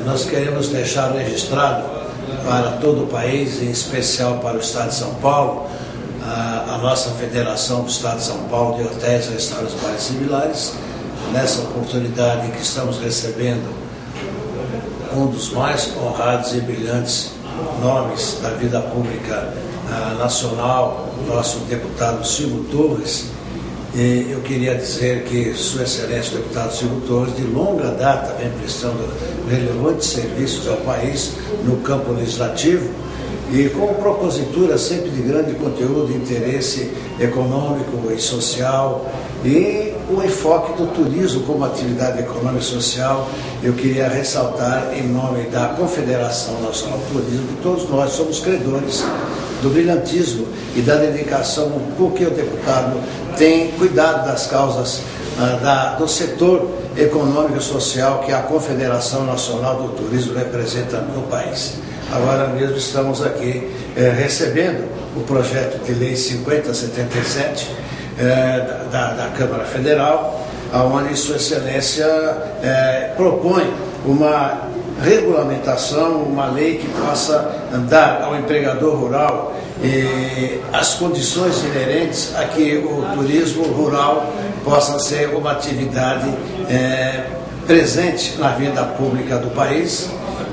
Nós queremos deixar registrado para todo o país, em especial para o Estado de São Paulo, a nossa Federação do Estado de São Paulo de Hotéis, Restaurantes, Bares e Similares, nessa oportunidade que estamos recebendo um dos mais honrados e brilhantes nomes da vida pública nacional, nosso deputado Silvio Torres. E eu queria dizer que Sua Excelência o deputado Silvio Torres, de longa data, vem prestando relevantes serviços ao país no campo legislativo e com propositura sempre de grande conteúdo e interesse econômico e social, e o enfoque do turismo como atividade econômica e social. Eu queria ressaltar, em nome da Confederação Nacional do Turismo, que todos nós somos credores do brilhantismo e da dedicação com que o deputado tem cuidado das causas do setor econômico e social que a Confederação Nacional do Turismo representa no país. Agora mesmo estamos aqui recebendo o projeto de lei 5077 da Câmara Federal, onde Sua Excelência propõe uma regulamentação, uma lei que possa dar ao empregador rural as condições inerentes a que o turismo rural possa ser uma atividade presente na vida pública do país.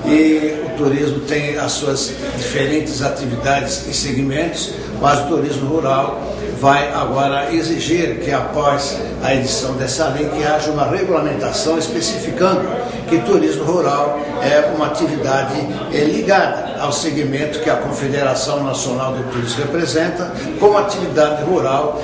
E o turismo tem as suas diferentes atividades e segmentos, mas o turismo rural vai agora exigir que, após a edição dessa lei, que haja uma regulamentação especificando que turismo rural é uma atividade ligada ao segmento que a Confederação Nacional do Turismo representa, como atividade rural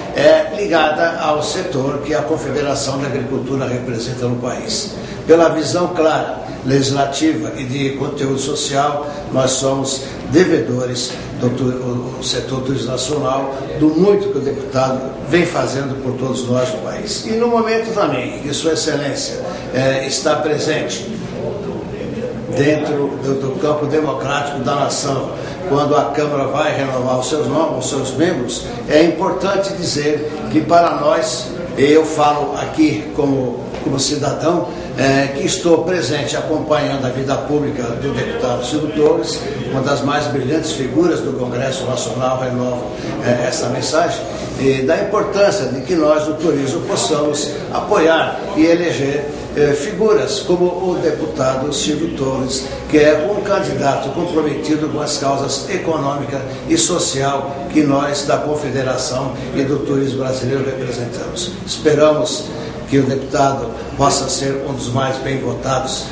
ligada ao setor que a Confederação da Agricultura representa no país. Pela visão clara, legislativa e de conteúdo social, nós somos devedores do setor turismo nacional, do muito que o deputado vem fazendo por todos nós no país. E no momento também que Sua Excelência está presente dentro do campo democrático da nação, quando a Câmara vai renovar os seus nomes, os seus membros, é importante dizer que para nós, eu falo aqui como cidadão, que estou presente acompanhando a vida pública do deputado Silvio Torres, uma das mais brilhantes figuras do Congresso Nacional, renovo essa mensagem, e da importância de que nós do turismo possamos apoiar e eleger figuras como o deputado Silvio Torres, que é um candidato comprometido com as causas econômica e social que nós da Confederação e do Turismo Brasileiro representamos. Esperamos que o deputado possa ser um dos mais bem votados